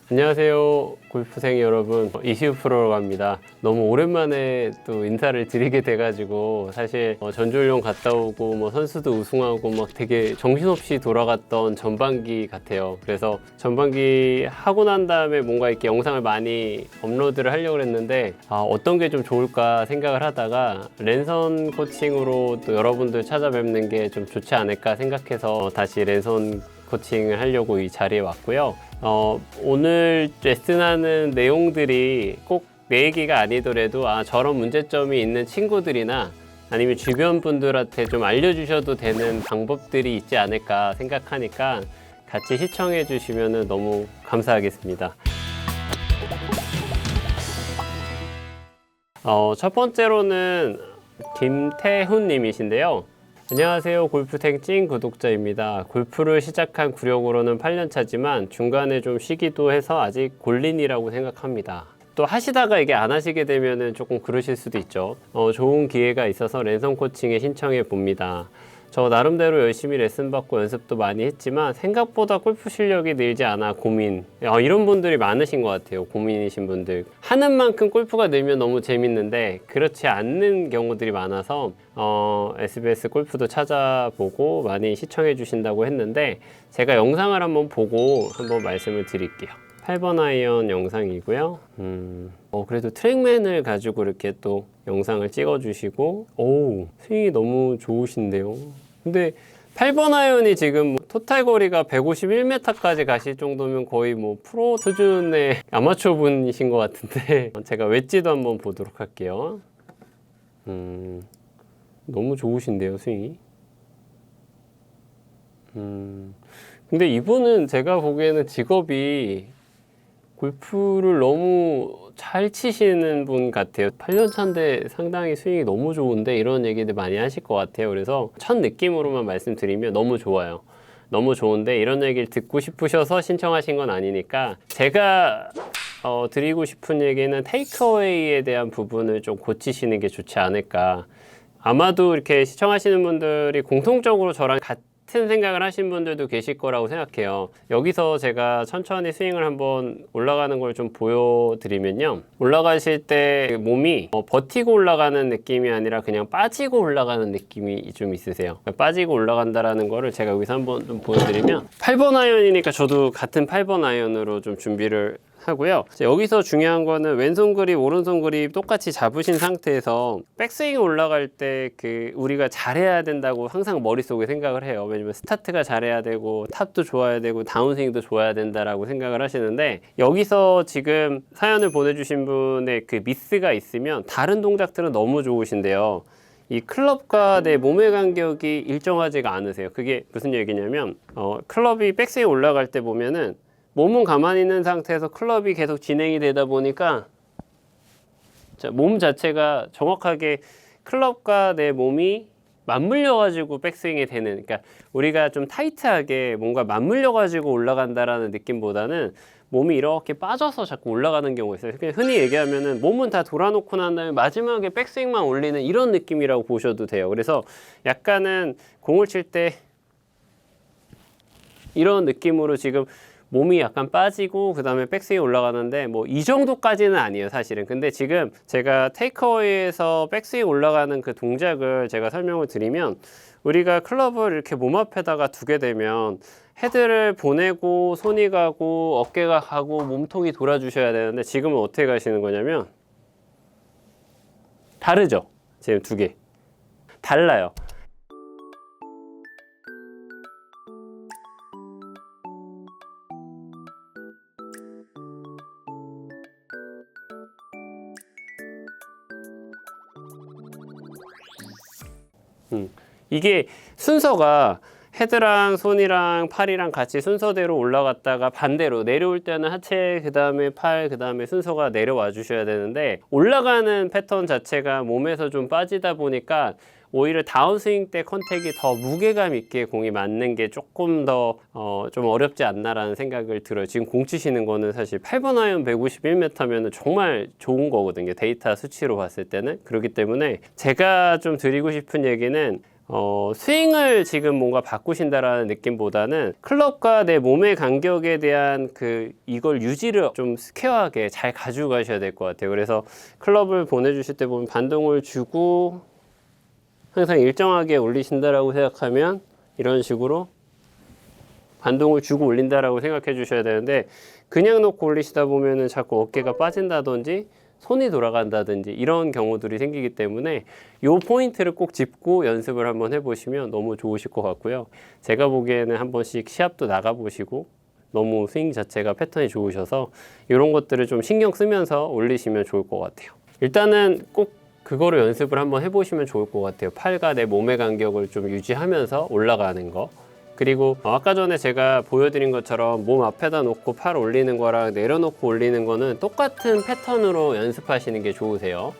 안녕하세요 골프생 여러분, 이시우 프로라고 합니다. 너무 오랜만에 또 인사를 드리게 돼가지고 사실 전주훈련 갔다 오고 선수도 우승하고 되게 정신없이 돌아갔던 전반기 같아요. 그래서 전반기 하고 난 다음에 뭔가 이렇게 영상을 많이 업로드를 하려고 했는데 어떤 게 좀 좋을까 생각을 하다가 랜선 코칭으로 또 여러분들 찾아뵙는 게 좀 좋지 않을까 생각해서 다시 랜선 코칭을 하려고 이 자리에 왔고요. 오늘 레슨하는 내용들이 꼭 내 얘기가 아니더라도 저런 문제점이 있는 친구들이나 아니면 주변 분들한테 좀 알려주셔도 되는 방법들이 있지 않을까 생각하니까 같이 시청해 주시면 너무 감사하겠습니다. 첫 번째로는 김태훈 님이신데요. 안녕하세요. 골프탱 찐 구독자입니다. 골프를 시작한 구력으로는 8년 차지만 중간에 좀 쉬기도 해서 아직 골린이라고 생각합니다. 또 하시다가 이게 안 하시게 되면 조금 그러실 수도 있죠. 좋은 기회가 있어서 랜선 코칭에 신청해 봅니다. 저 나름대로 열심히 레슨 받고 연습도 많이 했지만 생각보다 골프 실력이 늘지 않아 고민. 이런 분들이 많으신 것 같아요. 고민이신 분들. 하는 만큼 골프가 늘면 너무 재밌는데 그렇지 않는 경우들이 많아서 SBS 골프도 찾아보고 많이 시청해 주신다고 했는데 제가 영상을 한번 보고 한번 말씀을 드릴게요. 8번 아이언 영상이고요. 그래도 트랙맨을 가지고 이렇게 또 영상을 찍어 주시고 스윙이 너무 좋으신데요. 근데 8번 아이언이 지금 토탈 거리가 151m까지 가실 정도면 거의 프로 수준의 아마추어 분이신 것 같은데 제가 웨지도 한번 보도록 할게요. 너무 좋으신데요, 스윙이. 근데 이분은 제가 보기에는 직업이 골프를 너무 잘 치시는 분 같아요. 8년 차인데 상당히 스윙이 너무 좋은데 이런 얘기들 많이 하실 것 같아요. 그래서 첫 느낌으로만 말씀드리면 너무 좋아요. 너무 좋은데 이런 얘기를 듣고 싶으셔서 신청하신 건 아니니까 제가 드리고 싶은 얘기는 테이크어웨이에 대한 부분을 좀 고치시는 게 좋지 않을까. 아마도 이렇게 시청하시는 분들이 공통적으로 저랑 같은 생각을 하신 분들도 계실 거라고 생각해요. 여기서 제가 천천히 스윙을 한번 올라가는 걸 좀 보여드리면요. 올라가실 때 몸이 버티고 올라가는 느낌이 아니라 그냥 빠지고 올라가는 느낌이 좀 있으세요. 빠지고 올라간다라는 거를 제가 여기서 한번 좀 보여드리면 8번 아이언이니까 저도 같은 8번 아이언으로 좀 준비를 하고요. 여기서 중요한 거는 왼손 그립, 오른손 그립 똑같이 잡으신 상태에서 백스윙 올라갈 때 우리가 잘해야 된다고 항상 머릿속에 생각을 해요. 왜냐면 스타트가 잘해야 되고 탑도 좋아야 되고 다운스윙도 좋아야 된다라고 생각을 하시는데 여기서 지금 사연을 보내주신 분의 그 미스가 있으면 다른 동작들은 너무 좋으신데요. 이 클럽과 내 몸의 간격이 일정하지가 않으세요. 그게 무슨 얘기냐면 클럽이 백스윙 올라갈 때 보면은 몸은 가만히 있는 상태에서 클럽이 계속 진행이 되다 보니까 몸 자체가 정확하게 클럽과 내 몸이 맞물려 가지고 백스윙이 되는, 그러니까 우리가 좀 타이트하게 뭔가 맞물려 가지고 올라간다라는 느낌보다는 몸이 이렇게 빠져서 자꾸 올라가는 경우가 있어요. 그냥 흔히 얘기하면은 몸은 다 돌아놓고 난 다음에 마지막에 백스윙만 올리는 이런 느낌이라고 보셔도 돼요. 그래서 약간은 공을 칠 때 이런 느낌으로 지금 몸이 약간 빠지고 그 다음에 백스윙이 올라가는데 이 정도까지는 아니에요, 사실은. 근데 지금 제가 테이크어웨이에서 백스윙 올라가는 그 동작을 제가 설명을 드리면 우리가 클럽을 이렇게 몸 앞에다가 두게 되면 헤드를 보내고 손이 가고 어깨가 가고 몸통이 돌아주셔야 되는데 지금은 어떻게 가시는 거냐면 다르죠? 지금 두 개 달라요. 이게 순서가 헤드랑 손이랑 팔이랑 같이 순서대로 올라갔다가 반대로 내려올 때는 하체, 그 다음에 팔, 그 다음에 순서가 내려와 주셔야 되는데 올라가는 패턴 자체가 몸에서 좀 빠지다 보니까 오히려 다운스윙 때 컨택이 더 무게감 있게 공이 맞는 게 조금 더 좀 어렵지 않나라는 생각을 들어요. 지금 공 치시는 거는 사실 8번 아이언 151m면 정말 좋은 거거든요. 데이터 수치로 봤을 때는. 그렇기 때문에 제가 좀 드리고 싶은 얘기는 스윙을 지금 뭔가 바꾸신다라는 느낌보다는 클럽과 내 몸의 간격에 대한 이걸 유지를 좀 스퀘어하게 잘 가지고 가셔야 될 것 같아요. 그래서 클럽을 보내주실 때 보면 반동을 주고 항상 일정하게 올리신다라고 생각하면 이런 식으로 반동을 주고 올린다라고 생각해 주셔야 되는데, 그냥 놓고 올리시다 보면은 자꾸 어깨가 빠진다든지 손이 돌아간다든지 이런 경우들이 생기기 때문에 이 포인트를 꼭 짚고 연습을 한번 해보시면 너무 좋으실 것 같고요. 제가 보기에는 한 번씩 시합도 나가보시고 너무 스윙 자체가 패턴이 좋으셔서 이런 것들을 좀 신경 쓰면서 올리시면 좋을 것 같아요. 일단은 꼭 그거를 연습을 한번 해보시면 좋을 것 같아요. 팔과 내 몸의 간격을 좀 유지하면서 올라가는 거. 그리고 아까 전에 제가 보여드린 것처럼 몸 앞에다 놓고 팔 올리는 거랑 내려놓고 올리는 거는 똑같은 패턴으로 연습하시는 게 좋으세요.